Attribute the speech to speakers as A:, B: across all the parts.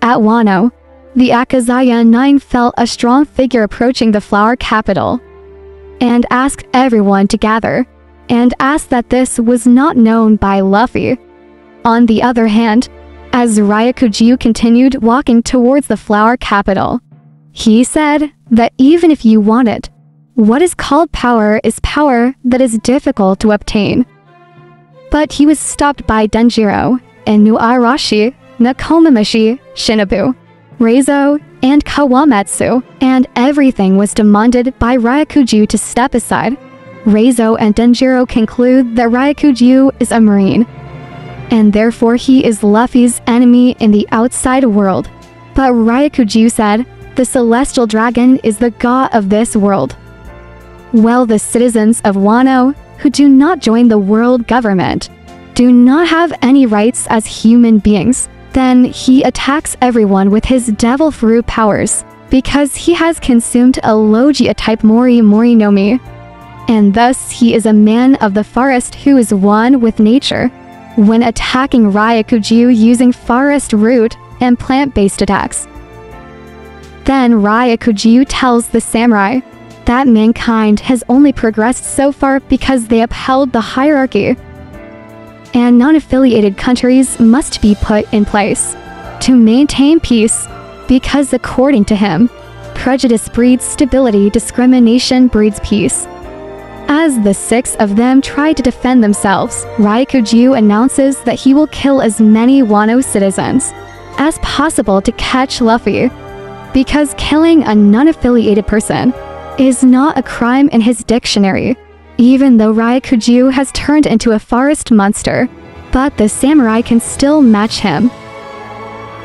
A: At Wano, the Akazaya 9 felt a strong figure approaching the flower capital and asked everyone to gather, and asked that this was not known by Luffy. On the other hand, as Ryakuju continued walking towards the flower capital, he said that even if you want it, what is called power is power that is difficult to obtain. But he was stopped by Denjiro, Inuarashi, Nakomamushi, Shinobu, Reizo, and Kawamatsu, and everything was demanded by Ryakuju to step aside. Reizo and Denjiro conclude that Ryakuju is a marine, and therefore he is Luffy's enemy in the outside world. But Ryakuju said, the celestial dragon is the god of this world. Well, the citizens of Wano, who do not join the world government, do not have any rights as human beings. Then he attacks everyone with his devil fruit powers, because he has consumed a Logia-type Mori Mori no Mi. And thus he is a man of the forest who is one with nature. When attacking Ryakuju using forest root and plant-based attacks, then Ryakuju tells the samurai that mankind has only progressed so far because they upheld the hierarchy, and non-affiliated countries must be put in place to maintain peace, because according to him, prejudice breeds stability, discrimination breeds peace. As the 6 of them try to defend themselves, Ryakuju announces that he will kill as many Wano citizens as possible to catch Luffy, because killing a non-affiliated person is not a crime in his dictionary, even though Ryakuju has turned into a forest monster, but the samurai can still match him.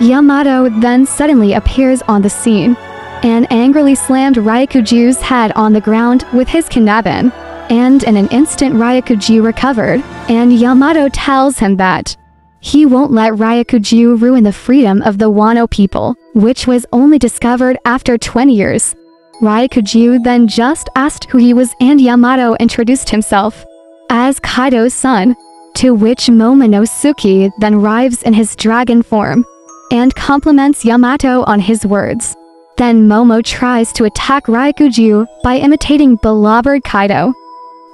A: Yamato then suddenly appears on the scene, and angrily slammed Ryakuju's head on the ground with his kinabun, and in an instant Ryakuju recovered, and Yamato tells him that he won't let Ryakuju ruin the freedom of the Wano people, which was only discovered after 20 years. Ryakuju then just asked who he was, and Yamato introduced himself as Kaido's son, to which Momonosuke then arrives in his dragon form and compliments Yamato on his words. Then Momo tries to attack Ryakuju by imitating Belabbered Kaido.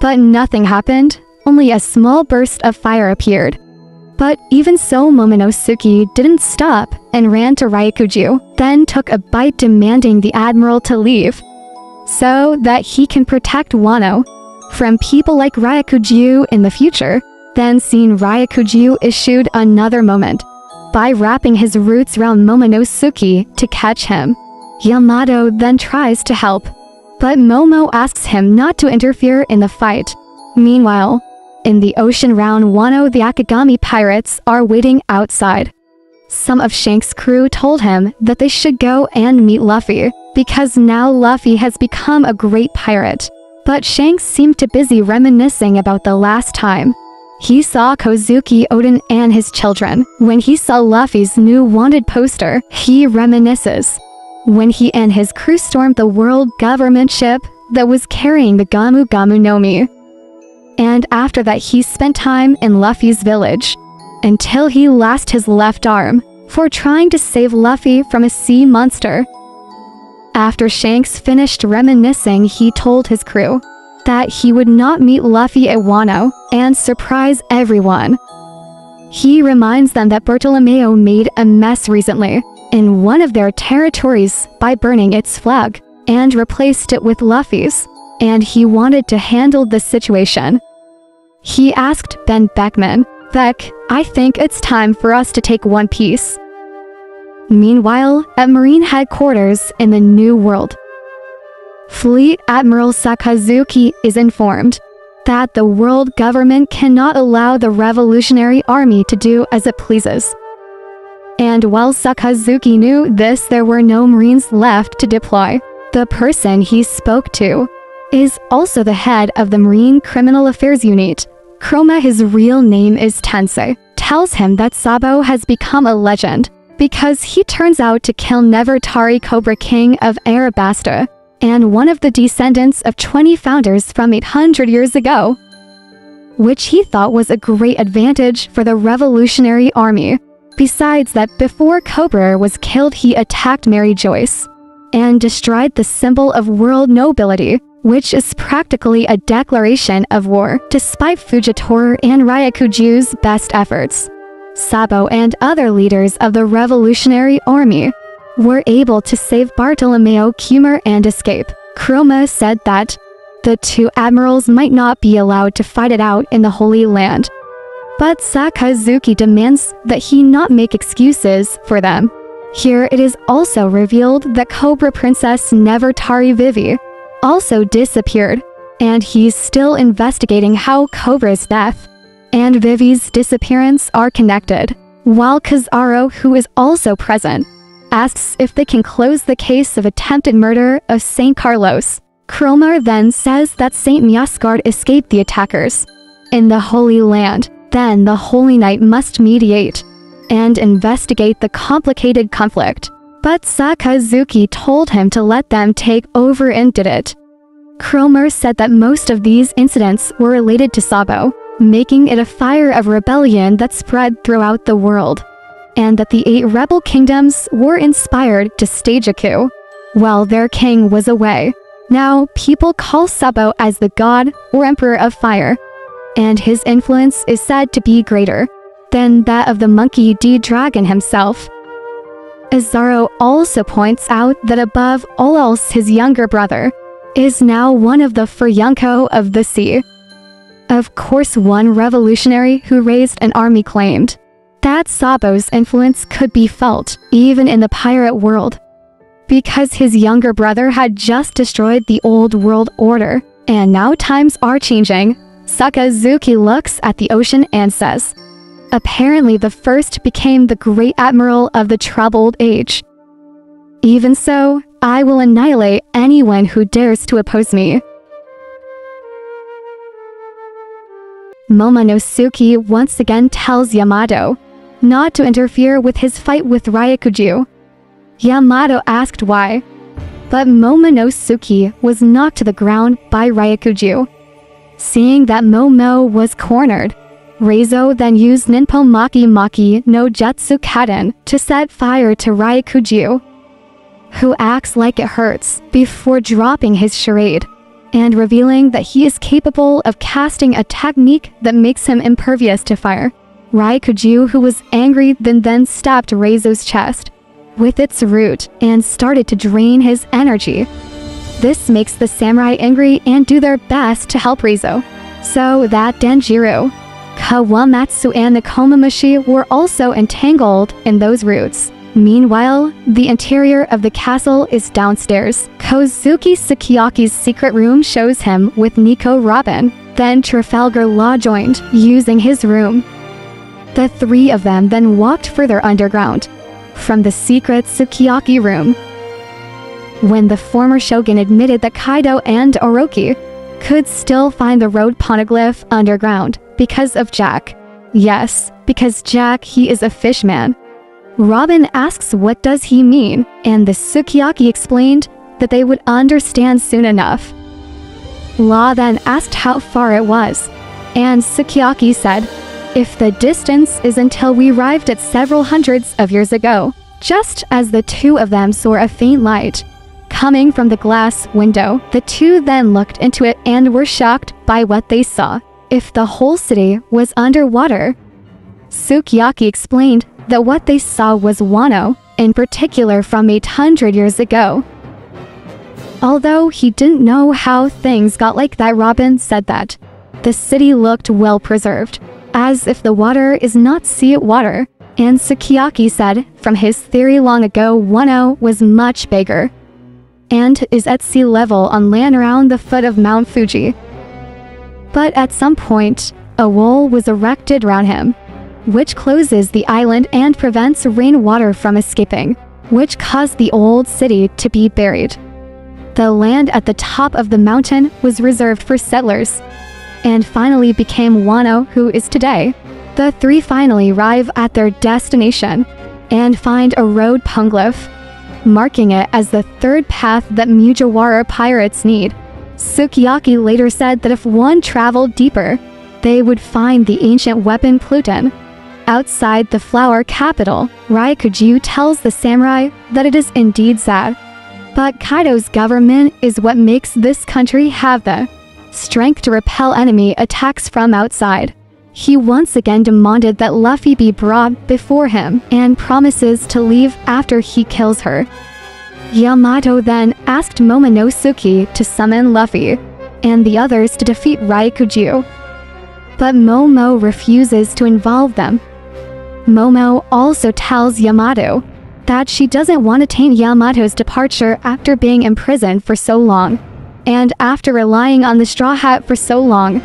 A: But nothing happened, only a small burst of fire appeared. But even so, Momonosuke didn't stop and ran to Ryakuju, then took a bite demanding the admiral to leave, so that he can protect Wano from people like Ryakuju in the future. Then seeing Ryakuju issued another moment by wrapping his roots around Momonosuke to catch him. Yamato then tries to help, but Momo asks him not to interfere in the fight. Meanwhile, in the ocean round Wano, the Akagami pirates are waiting outside. Some of Shanks' crew told him that they should go and meet Luffy, because now Luffy has become a great pirate. But Shanks seemed too busy reminiscing about the last time he saw Kozuki Oden and his children. When he saw Luffy's new wanted poster, he reminisces when he and his crew stormed the world government ship that was carrying the Gamu Gamu no Mi. And after that he spent time in Luffy's village, until he lost his left arm, for trying to save Luffy from a sea monster. After Shanks finished reminiscing, he told his crew that he would not meet Luffy at Wano and surprise everyone. He reminds them that Bartolomeo made a mess recently in one of their territories by burning its flag, and replaced it with Luffy's, and he wanted to handle the situation. He asked Ben Beckman, "Beck, I think it's time for us to take One Piece." Meanwhile, at Marine headquarters in the New World, Fleet Admiral Sakazuki is informed that the world government cannot allow the Revolutionary Army to do as it pleases. And while Sakazuki knew this, there were no Marines left to deploy. The person he spoke to is also the head of the Marine Criminal Affairs Unit. Chroma, his real name is Tensei, tells him that Sabo has become a legend because he turns out to kill Nefertari Cobra King of Arabasta, and one of the descendants of 20 founders from 800 years ago, which he thought was a great advantage for the Revolutionary Army. Besides that, before Cobra was killed, he attacked Mary Joyce and destroyed the symbol of world nobility, which is practically a declaration of war. Despite Fujitora and Ryakuju's best efforts, Sabo and other leaders of the Revolutionary Army were able to save Bartolomeo Kumar and escape. Chroma said that the two admirals might not be allowed to fight it out in the Holy Land, but Sakazuki demands that he not make excuses for them. Here it is also revealed that Cobra Princess Nevertari Vivi also disappeared, and he's still investigating how Cobra's death and Vivi's disappearance are connected. While Kizaru, who is also present, asks if they can close the case of attempted murder of St. Carlos. Chroma then says that St. Miasgard escaped the attackers in the Holy Land. Then the Holy Knight must mediate and investigate the complicated conflict. But Sakazuki told him to let them take over and did it. Cromer said that most of these incidents were related to Sabo, making it a fire of rebellion that spread throughout the world, and that the 8 rebel kingdoms were inspired to stage a coup while their king was away. Now, people call Sabo as the god or emperor of fire, and his influence is said to be greater than that of the monkey D-Dragon himself. Azaro also points out that above all else his younger brother is now one of the Furunko of the sea. Of course, one revolutionary who raised an army claimed that Sabo's influence could be felt even in the pirate world, because his younger brother had just destroyed the old world order, and now times are changing. Sakazuki looks at the ocean and says, apparently the first became the great admiral of the troubled age. Even so, I will annihilate anyone who dares to oppose me. Momonosuke once again tells Yamato not to interfere with his fight with Ryakuju. Yamato asked why, but Momonosuke was knocked to the ground by Ryakuju. Seeing that Momo was cornered, Reizo then used Ninpo Maki Maki no Jutsu Kaden to set fire to Ryakuju, who acts like it hurts before dropping his charade and revealing that he is capable of casting a technique that makes him impervious to fire. Ryakuju, who was angry, then stabbed Reizo's chest with its root and started to drain his energy. This makes the samurai angry and do their best to help Reizo, so that Denjiro, Kawamatsu and Nekomamushi were also entangled in those roots. Meanwhile, the interior of the castle is downstairs. Kozuki Sukiyaki's secret room shows him with Nico Robin. Then Trafalgar Law joined, using his room. The 3 of them then walked further underground, from the secret Sukiyaki room. When the former shogun admitted that Kaido and Orochi could still find the road poneglyph underground because of Jack. Yes, because Jack, he is a fishman. Robin asks what does he mean, and the Sukiyaki explained that they would understand soon enough. Law then asked how far it was, and Sukiyaki said, if the distance is until we arrived at several hundreds of years ago. Just as the 2 of them saw a faint light coming from the glass window, the 2 then looked into it and were shocked by what they saw. If the whole city was underwater, Sukiyaki explained that what they saw was Wano, in particular from 800 years ago. Although he didn't know how things got like that, Robin said that the city looked well preserved, as if the water is not sea water, and Sukiyaki said from his theory long ago Wano was much bigger and is at sea level on land around the foot of Mount Fuji. But at some point, a wall was erected around him, which closes the island and prevents rainwater from escaping, which caused the old city to be buried. The land at the top of the mountain was reserved for settlers, and finally became Wano, who is today. The 3 finally arrive at their destination, and find a road poneglyph, marking it as the 3rd path that Mujiwara pirates need. Sukiyaki later said that if one traveled deeper, they would find the ancient weapon Pluton, Outside the flower capital, Ryakuju tells the samurai that it is indeed sad. But Kaido's government is what makes this country have the strength to repel enemy attacks from outside. He once again demanded that Luffy be brought before him and promises to leave after he kills her. Yamato then asked Momonosuke to summon Luffy and the others to defeat Ryakuju. But Momo refuses to involve them. Momo also tells Yamato that she doesn't want to taint Yamato's departure after being imprisoned for so long, and after relying on the Straw Hat for so long.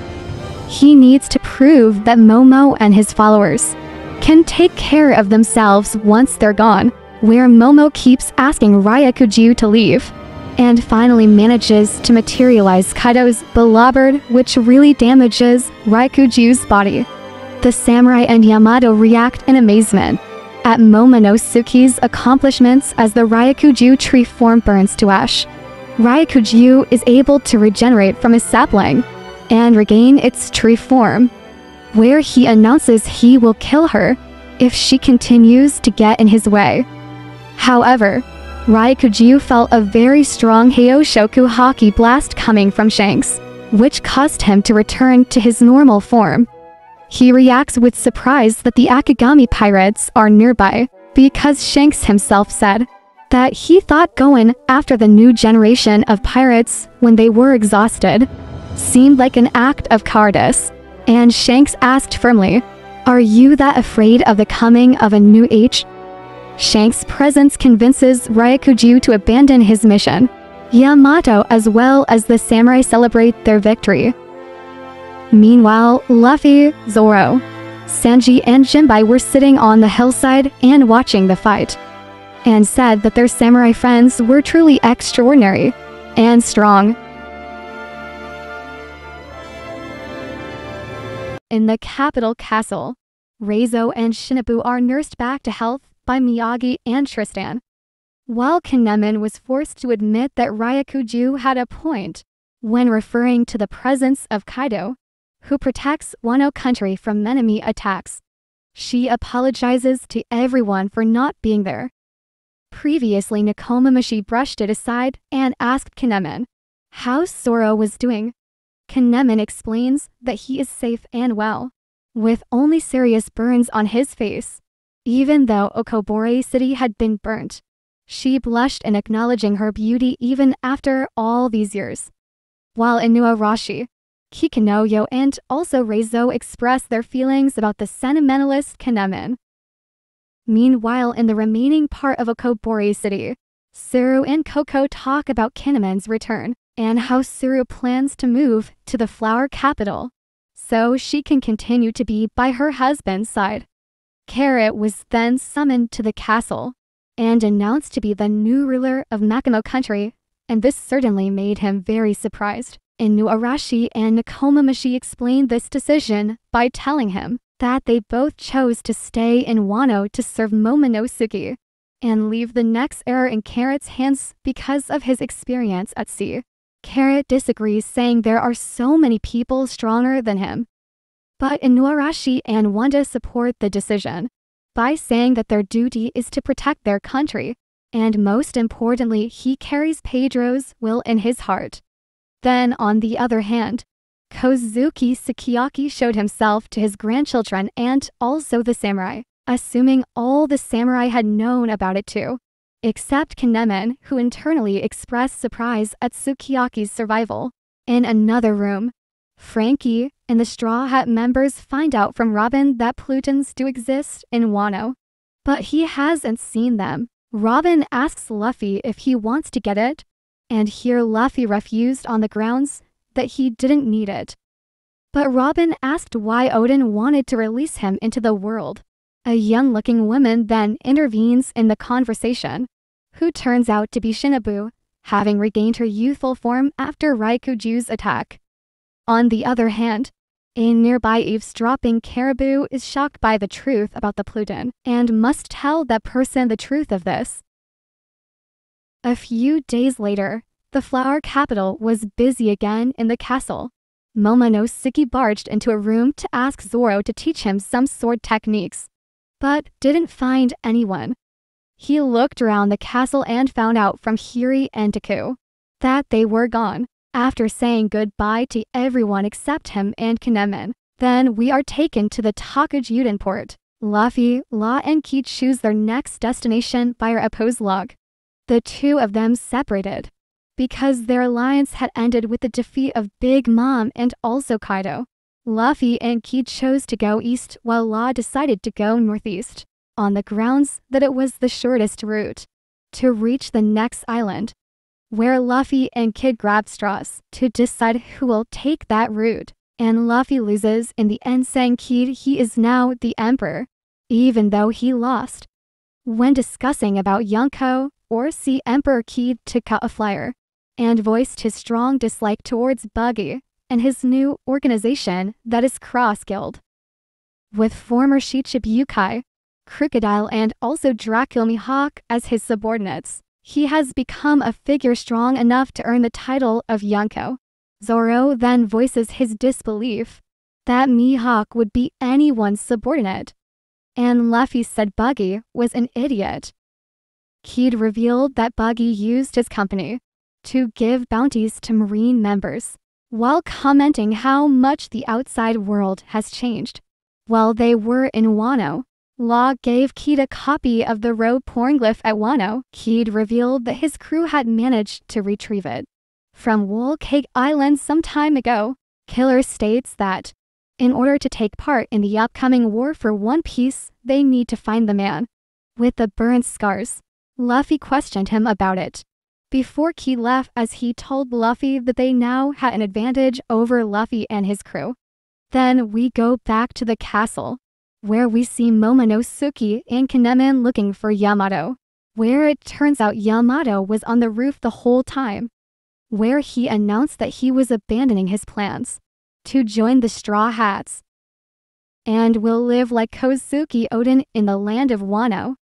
A: He needs to prove that Momo and his followers can take care of themselves once they're gone, where Momo keeps asking Ryakuju to leave, and finally manages to materialize Kaido's Belabbird, which really damages Ryakuju's body. The samurai and Yamato react in amazement at Momonosuke's accomplishments as the Ryakuju tree form burns to ash. Ryakuju is able to regenerate from his sapling and regain its tree form, where he announces he will kill her if she continues to get in his way. However, Ryakuju felt a very strong Hyoshoku Haki blast coming from Shanks, which caused him to return to his normal form. He reacts with surprise that the Akagami pirates are nearby, because Shanks himself said that he thought going after the new generation of pirates when they were exhausted seemed like an act of cowardice, and Shanks asked firmly, "Are you that afraid of the coming of a new age?" Shanks' presence convinces Ryakuju to abandon his mission. Yamato as well as the samurai celebrate their victory. Meanwhile, Luffy, Zoro, Sanji and Jinbei were sitting on the hillside and watching the fight, and said that their samurai friends were truly extraordinary and strong. In the capital castle, Reizo and Shinobu are nursed back to health by Miyagi and Tristan, while Kinemon was forced to admit that Ryakuju had a point when referring to the presence of Kaido, who protects Wano country from enemy attacks. She apologizes to everyone for not being there. Previously, Nekomamushi brushed it aside and asked Kinemon how Zoro was doing. Kinemon explains that he is safe and well, with only serious burns on his face. Even though Okobore City had been burnt, she blushed in acknowledging her beauty even after all these years. While Inuarashi, Kikinoyo and also Reizo express their feelings about the sentimentalist Kinemon. Meanwhile, in the remaining part of Okobore City, Suru and Koko talk about Kinemon's return and how Suru plans to move to the flower capital so she can continue to be by her husband's side. Carrot was then summoned to the castle and announced to be the new ruler of Makimo country, and this certainly made him very surprised. Inuarashi and Nekomamushi explained this decision by telling him that they both chose to stay in Wano to serve Momonosuke and leave the next era in Carrot's hands because of his experience at sea. Carrot disagrees, saying there are so many people stronger than him. But Inuarashi and Wanda support the decision by saying that their duty is to protect their country, and most importantly, he carries Pedro's will in his heart. Then, on the other hand, Kozuki Sukiyaki showed himself to his grandchildren and also the samurai, assuming all the samurai had known about it too, except Kinemon, who internally expressed surprise at Sukiyaki's survival. In another room, Frankie and the Straw Hat members find out from Robin that Plutons do exist in Wano, but he hasn't seen them. Robin asks Luffy if he wants to get it, and here Luffy refused on the grounds that he didn't need it. But Robin asked why Odin wanted to release him into the world. A young-looking woman then intervenes in the conversation, who turns out to be Shinobu, having regained her youthful form after Ryakuju's attack. On the other hand, a nearby eavesdropping caribou is shocked by the truth about the Pluton and must tell that person the truth of this. A few days later, the flower capital was busy again in the castle. Momonosuke barged into a room to ask Zoro to teach him some sword techniques. but didn't find anyone. He looked around the castle and found out from Hiri and Deku that they were gone. After saying goodbye to everyone except him and Kinemon, then we are taken to the Takajuden port. Luffy, Law, and Kid choose their next destination via a pose log. The two of them separated because their alliance had ended with the defeat of Big Mom and also Kaido. Luffy and Kid chose to go east while Law decided to go northeast, on the grounds that it was the shortest route to reach the next island, where Luffy and Kid grab straws to decide who will take that route. And Luffy loses in the end, saying Kid he is now the emperor, even though he lost. When discussing about Yonko, or see Emperor Kid took out a flyer and voiced his strong dislike towards Buggy and his new organization that is Cross Guild, with former Shichib Yukai, Crocodile, and also Dracula Mihawk as his subordinates. He has become a figure strong enough to earn the title of Yonko. Zoro then voices his disbelief that Mihawk would be anyone's subordinate, and Luffy said Buggy was an idiot. Kid revealed that Buggy used his company to give bounties to Marine members, while commenting how much the outside world has changed. While they were in Wano, Law gave Kid a copy of the road pornglyph at Wano. Kid revealed that his crew had managed to retrieve it from Whole Cake Island some time ago. Killer states that in order to take part in the upcoming war for One Piece, they need to find the man with the burnt scars. Luffy questioned him about it before Kid left, as he told Luffy that they now had an advantage over Luffy and his crew. Then we go back to the castle, where we see Momonosuke and Kinemon looking for Yamato, where it turns out Yamato was on the roof the whole time, where he announced that he was abandoning his plans to join the Straw Hats and will live like Kozuki Oden in the land of Wano.